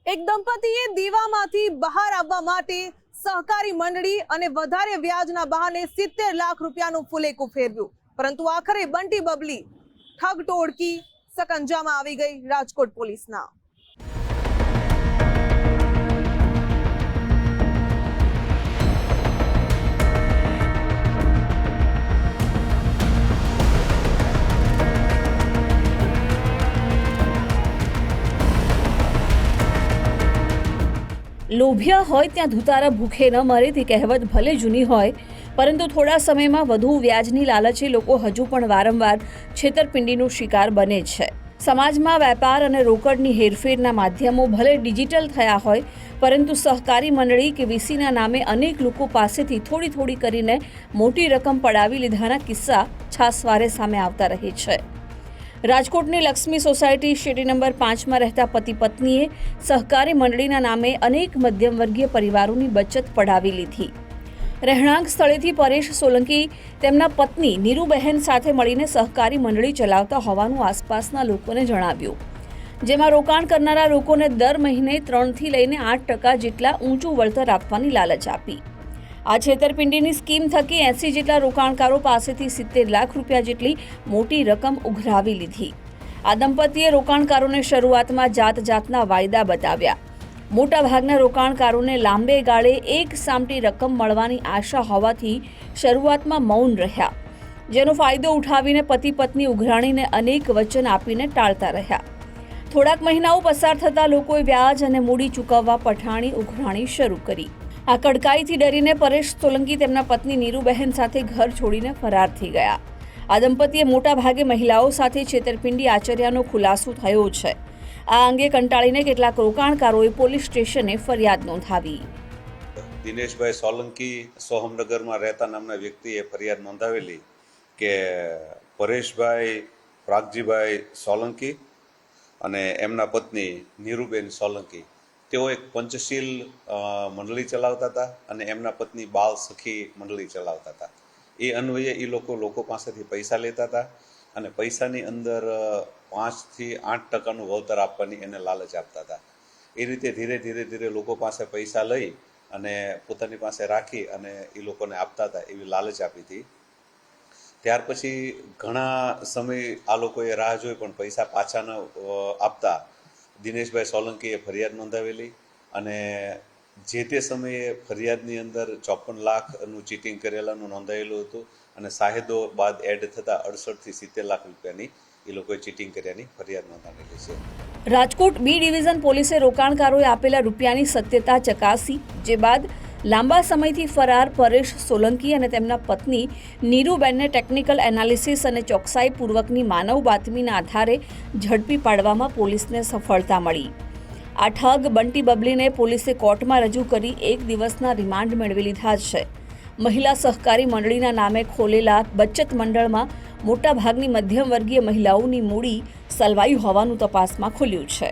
એક દંપતીએ દીવામાંથી બહાર આવવા માટે સહકારી મંડળી અને વધારે વ્યાજના બહાને 70 લાખ રૂપિયાનું ફુલેકું ફેરવ્યું, પરંતુ આખરે બંટી બબલી ઠગ ટોળકી સકંજામાં આવી ગઈ રાજકોટ પોલીસના। લોભિયા હોય ત્યાં ધુતારા ભૂખે ન મરે તે કહેવત ભલે જૂની હોય, પરંતુ થોડા સમયમાં વધુ વ્યાજની લાલચે લોકો હજુ પણ વારંવાર છેતરપિંડીનો શિકાર બને છે। સમાજમાં વેપાર અને રોકડની હેરફેરના માધ્યમો ભલે ડિજિટલ થયા હોય, પરંતુ સહકારી મંડળી કે વીસીના નામે અનેક લોકો પાસેથી થોડી કરીને મોટી રકમ પડાવી લીધાના કિસ્સા છાસવારે સામે આવતા રહે છે। રાજકોટની લક્ષ્મી સોસાયટી શેરી નંબર 5માં રહેતા પતિ પત્નીએ સહકારી મંડળીના નામે અનેક મધ્યમ વર્ગીય પરિવારોની બચત પડાવી લીધી। રહેણાંક સ્થળેથી પરેશ સોલંકી તેમના પત્ની નીરુબહેન સાથે મળીને સહકારી મંડળી ચલાવતા હોવાનું આસપાસના લોકોને જણાવ્યું, જેમાં રોકાણ કરનારા લોકોને દર મહિને 3 થી લઈને 8% જેટલા ઊંચું વળતર આપવાની લાલચ આપી। આ છેતરપિંડીની સ્કીમ થકી 80 જેટલા રોકાણકારો પાસેથી 70 લાખ રૂપિયા જેટલી મોટી રકમ ઉઘરાવી લીધી। આ દંપતીએ રોકાણકારોને શરૂઆતમાં જાતના વાયદા બતાવ્યા। મોટાભાગના રોકાણકારોને લાંબે ગાળે એક સામટી રકમ મળવાની આશા હોવાથી શરૂઆતમાં મૌન રહ્યા, જેનો ફાયદો ઉઠાવીને પતિ પત્ની ઉઘરાણીને અનેક વચન આપીને ટાળતા રહ્યા। થોડાક મહિનાઓ પસાર થતા લોકોએ વ્યાજ અને મૂડી ચૂકવવા પઠાણી ઉઘરાણી શરૂ કરી। આ કડકાઈથી ડરીને પરેશ સોલંકી તેમના પત્ની નીરુબહેન સાથે ઘર છોડીને ફરાર થઈ ગયા। આ દંપતીએ મોટા ભાગે મહિલાઓ સાથે છેતરપિંડી આચર્યાનો ખુલાસો થયો છે। આ અંગે કંટાળીને કેટલાક રોકાણકારોએ પોલીસ સ્ટેશને ફરિયાદ નોંધાવી। દિનેશભાઈ સોલંકી સોહમનગરમાં રહેતા નામના વ્યક્તિએ ફરિયાદ નોંધાવેલી કે પરેશભાઈ પ્રાગજીભાઈ સોલંકી અને એમના પત્ની નીરુબેન સોલંકી તેઓ એક પંચશીલ મંડળી ચલાવતા હતા અને એમના પત્ની બાળ સખી મંડળી ચલાવતા હતા। એ અન્વયે એ લોકો પાસેથી પૈસા લેતા હતા અને પૈસાની અંદર 5 થી 8% વળતર આપવાની એને લાલચ આપતા હતા। એ રીતે ધીરે લોકો પાસે પૈસા લઈ અને પોતાની પાસે રાખી અને એ લોકોને આપતા હતા એવી લાલચ આપી હતી। ત્યાર પછી ઘણા સમય આ લોકોએ રાહ જોઈ પણ પૈસા પાછા ન આપતા દિનેશભાઈ સોલંકીએ ફરિયાદ નોંધાવેલી અને જે તે સમયે ફરિયાદની અંદર 54 લાખનું ચીટિંગ કરેલાનું નોંધાયેલું હતું અને સાહેદો બાદ એડ થતાં 68 થી 70 લાખ રૂપિયાની એ લોકોએ ચીટિંગ કર્યાની ફરિયાદ નોંધાવેલી છે। રાજકોટ બી ડિવિઝન પોલીસે રોકાણકારોએ આપેલા રૂપિયાની સત્યતા ચકાસી, જે બાદ લાંબા સમયથી ફરાર પરેશ સોલંકી અને તેમના પત્ની નીરુબેનને ટેકનિકલ એનાલિસિસ અને ચોકસાઈપૂર્વકની માનવ બાતમીના આધારે ઝડપી પાડવામાં પોલીસને સફળતા મળી। આ ઠગ બંટી બબલીને પોલીસે કોર્ટમાં રજૂ કરી 1 દિવસના રિમાન્ડ મેળવી લીધા છે। મહિલા સહકારી મંડળીના નામે ખોલેલા બચત મંડળમાં મોટાભાગની મધ્યમ વર્ગીય મહિલાઓની મૂડી સલવાઈ હોવાનું તપાસમાં ખુલ્યું છે।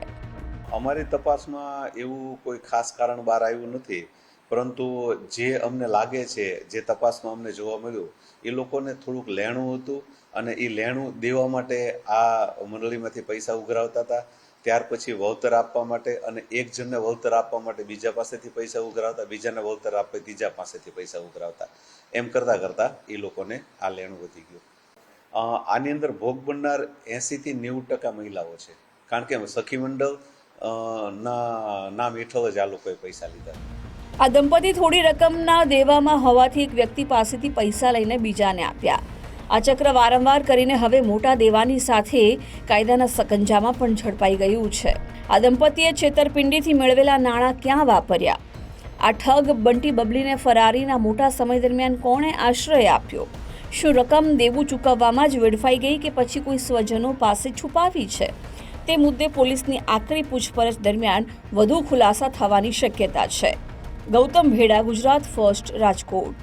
અમારી તપાસમાં એવું કોઈ ખાસ કારણ બહાર આવ્યું નથી, પરંતુ જે અમને લાગે છે, જે તપાસમાં અમને જોવા મળ્યું, એ લોકોને થોડુંક લેણું હતું અને એ લેણું દેવા માટે આ મંડળીમાંથી પૈસા ઉઘરાવતા હતા। ત્યાર પછી વળતર આપવા માટે અને એક જણને વળતર આપવા માટે બીજા પાસેથી પૈસા ઉઘરાવતા, બીજાને વળતર આપે ત્રીજા પાસેથી પૈસા ઉઘરાવતા। એમ કરતાં એ લોકોને આ લેણું વધી ગયું। આની અંદર ભોગ બનનાર 80 થી 90% મહિલાઓ છે, કારણ કે સખી મંડળ ના નામ હેઠળ જ આ લોકોએ પૈસા લીધા। આ દંપતી થોડી રકમના દેવામાં હોવાથી એક વ્યક્તિ પાસેથી પૈસા લઈને બીજાને આપ્યા। આ ચક્ર વારંવાર કરીને હવે મોટા દેવાની સાથે કાયદાના સકંજામાં પણ ઝડપાઈ ગયું છે। આ દંપતીએ છેતરપિંડીથી મેળવેલા નાણાં ક્યાં વાપર્યા? આ ઠગ બંટી બબલીને ફરારીના મોટા સમય દરમિયાન કોણે આશ્રય આપ્યો? શું રકમ દેવું ચૂકવવામાં જ વેડફાઈ ગઈ કે પછી કોઈ સ્વજનો પાસે છુપાવી છે? તે મુદ્દે પોલીસની આકરી પૂછપરછ દરમિયાન વધુ ખુલાસા થવાની શક્યતા છે। ગૌતમ ભેડા, ગુજરાત ફર્સ્ટ, રાજકોટ।